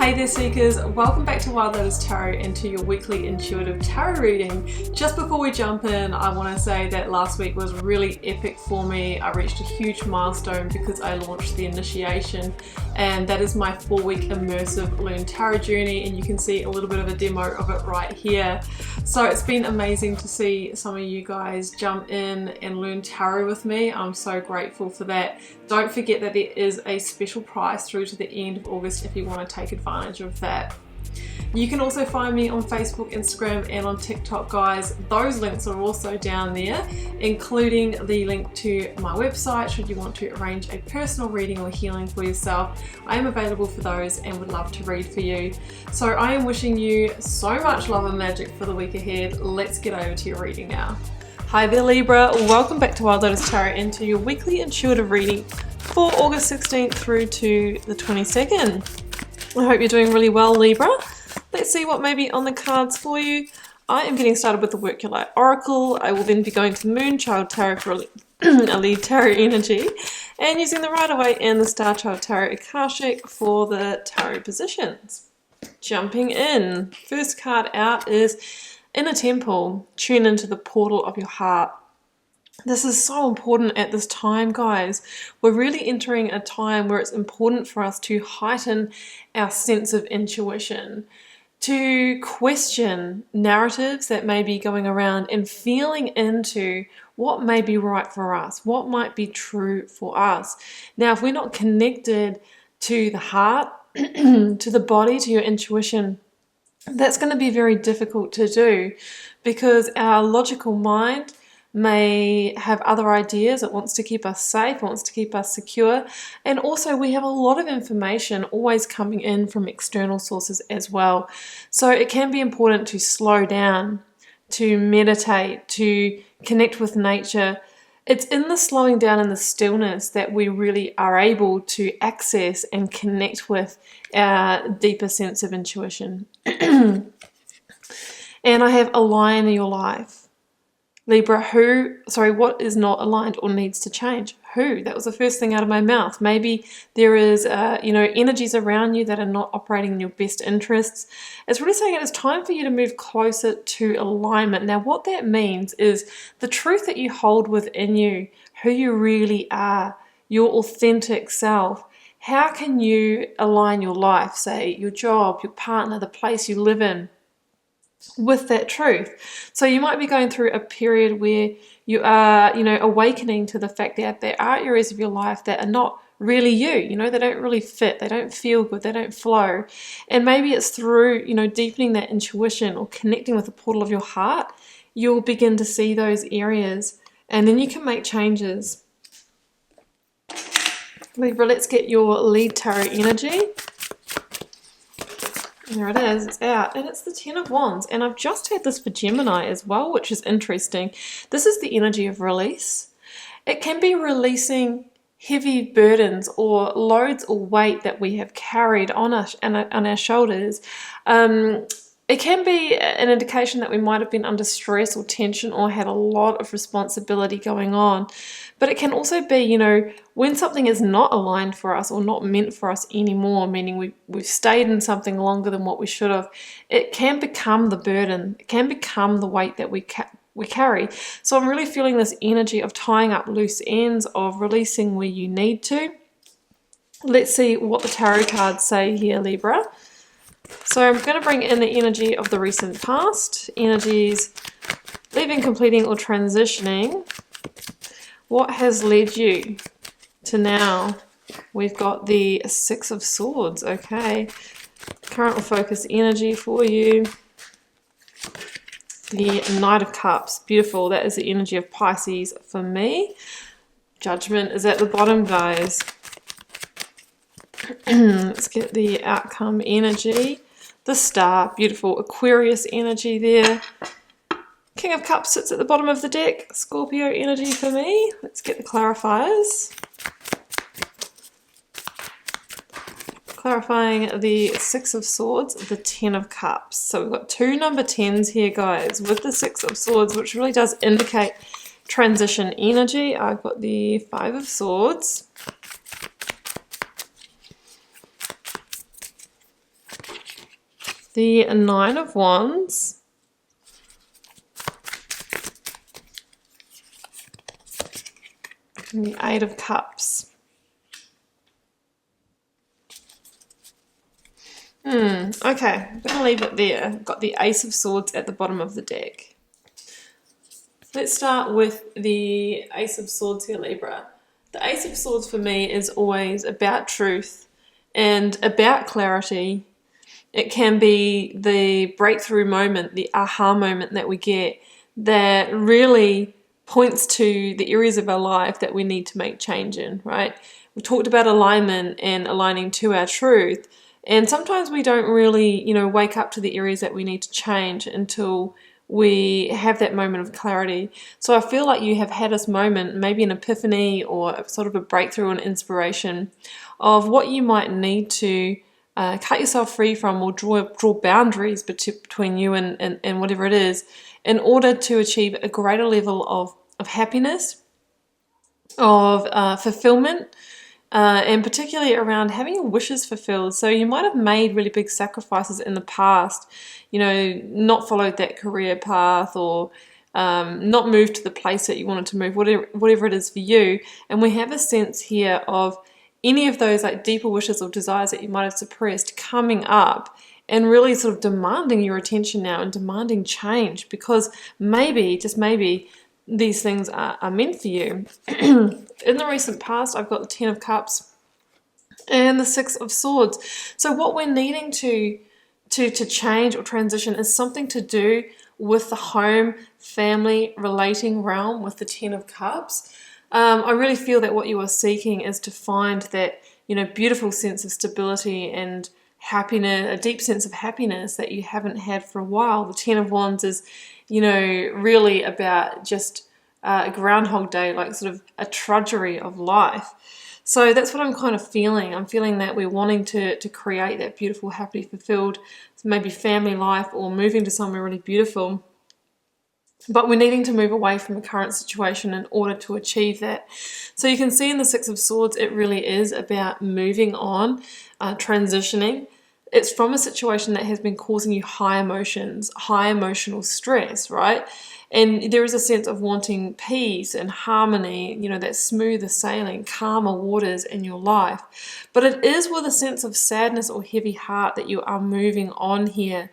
Hey there Seekers, welcome back to Wild Lotus Tarot and to your weekly intuitive tarot reading. Just before we jump in, I want to say that last week was really epic for me. I reached a huge milestone because I launched the initiation, and that is my 4-week immersive Learn Tarot journey, and you can see a little bit of a demo of it right here. So it's been amazing to see some of you guys jump in and learn tarot with me. I'm so grateful for that. Don't forget that there is a special price through to the end of August if you want to take advantage of that. You can also find me on Facebook, Instagram and on TikTok, guys. Those links are also down there, including the link to my website should you want to arrange a personal reading or healing for yourself. I am available for those and would love to read for you. So I am wishing you so much love and magic for the week ahead. Let's get over to your reading now. Hi there Libra, welcome back to Wild Lotus Tarot and to your weekly intuitive reading for August 16th through to the 22nd. I hope you're doing really well, Libra. Let's see what may be on the cards for you. I am getting started with the Work Your Light Oracle. I will then be going to the Moon Child Tarot for a lead tarot energy, and using the Rider-Waite and the Star Child Tarot Akashic for the tarot positions. Jumping in, first card out is Inner Temple. Tune into the portal of your heart. This is so important at this time, guys. We're really entering a time where it's important for us to heighten our sense of intuition, to question narratives that may be going around and feeling into what may be right for us, what might be true for us. Now, if we're not connected to the heart, to the body, to your intuition, that's going to be very difficult to do because our logical mind may have other ideas. It wants to keep us safe, wants to keep us secure, and also we have a lot of information always coming in from external sources as well. So it can be important to slow down, to meditate, to connect with nature. It's in the slowing down and the stillness that we really are able to access and connect with our deeper sense of intuition. And I have align your life. Libra, what is not aligned or needs to change? Who? That was the first thing out of my mouth. Maybe there is, energies around you that are not operating in your best interests. It's really saying it is time for you to move closer to alignment. Now, what that means is the truth that you hold within you, who you really are, your authentic self. How can you align your life, say your job, your partner, the place you live in, with that truth? So you might be going through a period where you are, awakening to the fact that there are areas of your life that are not really you, they don't really fit, they don't feel good, they don't flow. And maybe it's through, deepening that intuition or connecting with the portal of your heart, you'll begin to see those areas and then you can make changes. Libra, let's get your lead tarot energy. There it is, it's out, and it's the Ten of Wands, and I've just had this for Gemini as well, which is interesting. This is the energy of release. It can be releasing heavy burdens or loads or weight that we have carried on our shoulders. It can be an indication that we might have been under stress or tension or had a lot of responsibility going on. But it can also be, when something is not aligned for us or not meant for us anymore, meaning we've stayed in something longer than what we should have, it can become the burden. It can become the weight that we carry. So I'm really feeling this energy of tying up loose ends, of releasing where you need to. Let's see what the tarot cards say here, Libra. So I'm going to bring in the energy of the recent past, energies leaving, completing, or transitioning. What has led you to now? We've got the Six of Swords, okay. Current or focus energy for you. The Knight of Cups, beautiful. That is the energy of Pisces for me. Judgment is at the bottom, guys. Let's get the outcome energy. The Star, beautiful. Aquarius energy there. King of Cups sits at the bottom of the deck. Scorpio energy for me. Let's get the clarifiers. Clarifying the Six of Swords, the Ten of Cups. So we've got two number 10s here, guys, with the Six of Swords, which really does indicate transition energy. I've got the Five of Swords. the Nine of Wands, and the Eight of Cups. Okay, I'm going to leave it there. Got the Ace of Swords at the bottom of the deck. Let's start with the Ace of Swords here, Libra. The Ace of Swords for me is always about truth and about clarity. It can be the breakthrough moment, the aha moment that we get that really points to the areas of our life that we need to make change in, right? We talked about alignment and aligning to our truth. And sometimes we don't really, wake up to the areas that we need to change until we have that moment of clarity. So I feel like you have had this moment, maybe an epiphany or sort of a breakthrough and inspiration of what you might need to cut yourself free from, or draw boundaries between you and whatever it is, in order to achieve a greater level of happiness, of fulfillment, and particularly around having your wishes fulfilled. So you might have made really big sacrifices in the past, not followed that career path, or not moved to the place that you wanted to move, whatever it is for you. And we have a sense here of any of those like deeper wishes or desires that you might have suppressed coming up and really sort of demanding your attention now and demanding change, because maybe, just maybe, these things are meant for you. In the recent past, I've got the Ten of Cups and the Six of Swords. So what we're needing to change or transition is something to do with the home, family, relating realm with the Ten of Cups. I really feel that what you are seeking is to find that, beautiful sense of stability and happiness, a deep sense of happiness that you haven't had for a while. The Ten of Wands is, really about just a Groundhog Day, like sort of a trudgery of life. So that's what I'm kind of feeling. I'm feeling that we're wanting to create that beautiful, happy, fulfilled, maybe family life, or moving to somewhere really beautiful. But we're needing to move away from the current situation in order to achieve that. So you can see in the Six of Swords, it really is about moving on, transitioning. It's from a situation that has been causing you high emotions, high emotional stress, right? And there is a sense of wanting peace and harmony, that smoother sailing, calmer waters in your life. But it is with a sense of sadness or heavy heart that you are moving on here.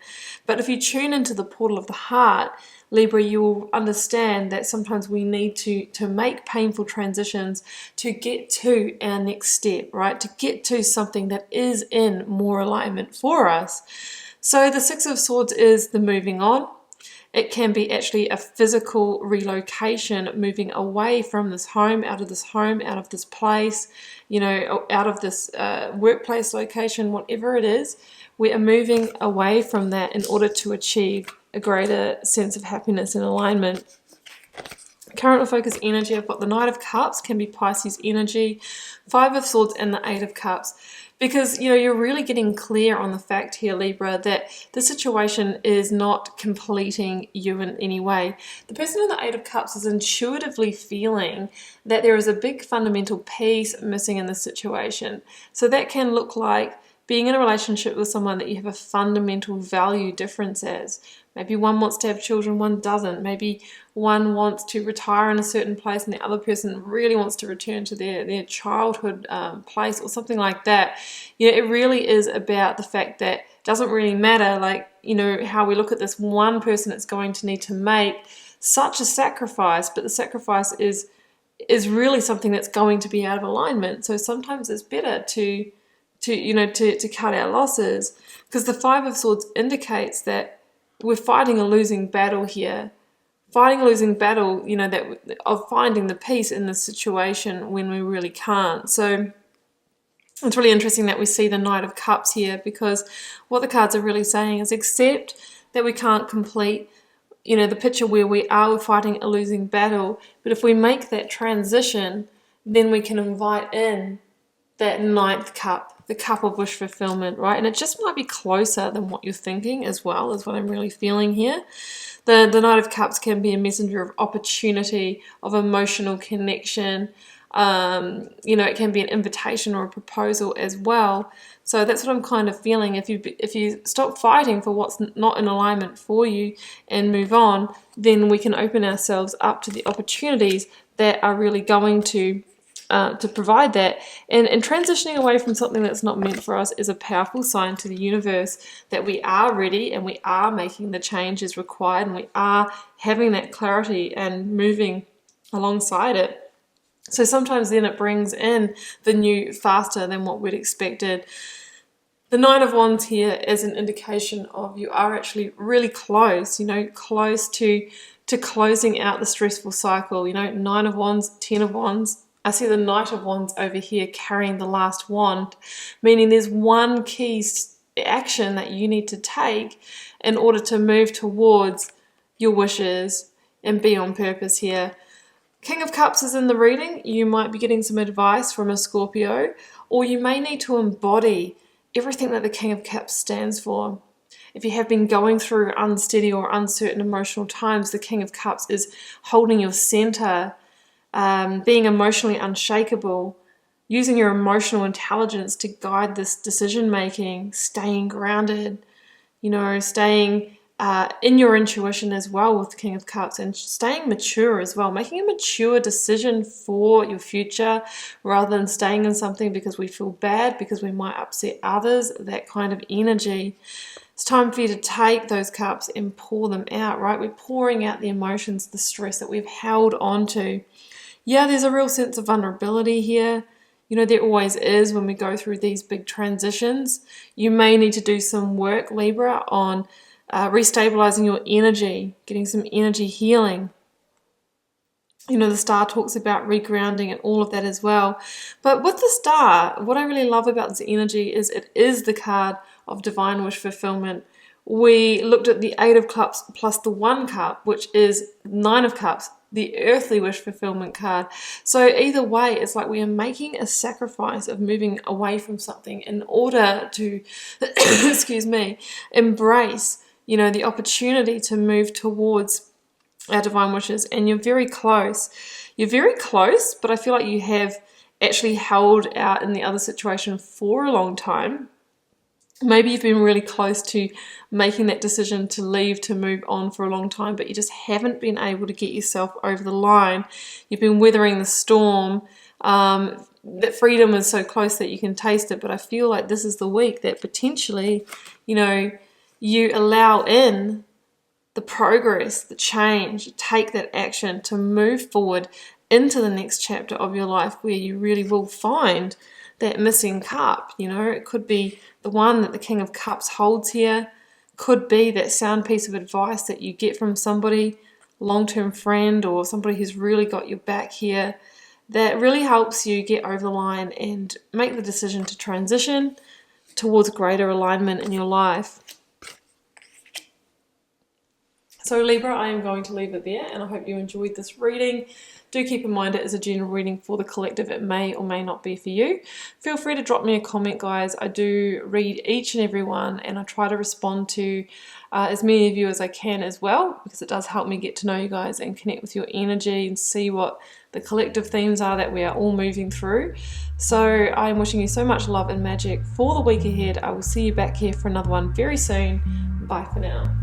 But if you tune into the portal of the heart, Libra, you will understand that sometimes we need to make painful transitions to get to our next step, right? To get to something that is in more alignment for us. So the Six of Swords is the moving on. It can be actually a physical relocation, moving away from this home, out of this place, out of this workplace location, whatever it is. We are moving away from that in order to achieve a greater sense of happiness and alignment. Current focus energy, I've got the Knight of Cups, can be Pisces energy, Five of Swords, and the Eight of Cups. Because, you're really getting clear on the fact here, Libra, that the situation is not completing you in any way. The person in the Eight of Cups is intuitively feeling that there is a big fundamental piece missing in the situation. So that can look like being in a relationship with someone that you have a fundamental value difference as. Maybe one wants to have children, one doesn't. Maybe one wants to retire in a certain place and the other person really wants to return to their childhood place or something like that. It really is about the fact that it doesn't really matter, how we look at this one person that's going to need to make such a sacrifice, but the sacrifice is really something that's going to be out of alignment. So sometimes it's better to cut our losses, because the Five of Swords indicates that we're fighting a losing battle here. Fighting a losing battle, of finding the peace in the situation when we really can't. So it's really interesting that we see the Knight of Cups here, because what the cards are really saying is accept that we can't complete, the picture where we're fighting a losing battle. But if we make that transition, then we can invite in that ninth cup, the cup of wish fulfillment, right? And it just might be closer than what you're thinking as well, is what I'm really feeling here. The Knight of Cups can be a messenger of opportunity, of emotional connection, You know, it can be an invitation or a proposal as well. So that's what I'm kind of feeling. If you stop fighting for what's not in alignment for you and move on, then we can open ourselves up to the opportunities that are really going to provide that. And transitioning away from something that's not meant for us is a powerful sign to the universe that we are ready and we are making the changes required and we are having that clarity and moving alongside it. So sometimes then it brings in the new faster than what we'd expected. The Nine of Wands here is an indication of you are actually really close, you know, close to closing out the stressful cycle. You know, Nine of Wands, Ten of Wands. I see the Knight of Wands over here carrying the last wand, meaning there's one key action that you need to take in order to move towards your wishes and be on purpose here. King of Cups is in the reading. You might be getting some advice from a Scorpio, or you may need to embody everything that the King of Cups stands for. If you have been going through unsteady or uncertain emotional times, the King of Cups is holding your center, being emotionally unshakable, using your emotional intelligence to guide this decision making, staying grounded, you know, staying in your intuition as well with the King of Cups, and staying mature as well, making a mature decision for your future rather than staying in something because we feel bad, because we might upset others, that kind of energy. It's time for you to take those cups and pour them out, right? We're pouring out the emotions, the stress that we've held on to. Yeah, there's a real sense of vulnerability here. You know, there always is when we go through these big transitions. You may need to do some work, Libra, on restabilizing your energy, getting some energy healing. You know, the star talks about regrounding and all of that as well. But with the star, what I really love about this energy is it is the card of divine wish fulfillment. We looked at the Eight of Cups plus the One Cup, which is Nine of Cups, the earthly wish fulfillment card. So either way, it's like we are making a sacrifice of moving away from something in order to, excuse me, embrace, you know, the opportunity to move towards our divine wishes. And you're very close. You're very close, but I feel like you have actually held out in the other situation for a long time. Maybe you've been really close to making that decision to leave, to move on for a long time, but you just haven't been able to get yourself over the line. You've been weathering the storm. That freedom is so close that you can taste it, but I feel like this is the week that potentially, you know, you allow in the progress, the change, take that action to move forward into the next chapter of your life where you really will find that missing cup. You know, it could be the one that the King of Cups holds here, could be that sound piece of advice that you get from somebody, long-term friend or somebody who's really got your back here, that really helps you get over the line and make the decision to transition towards greater alignment in your life. So Libra, I am going to leave it there, and I hope you enjoyed this reading. Do keep in mind it is a general reading for the collective. It may or may not be for you. Feel free to drop me a comment, guys. I do read each and every one, and I try to respond to as many of you as I can as well, because it does help me get to know you guys and connect with your energy and see what the collective themes are that we are all moving through. So I am wishing you so much love and magic for the week ahead. I will see you back here for another one very soon. Bye for now.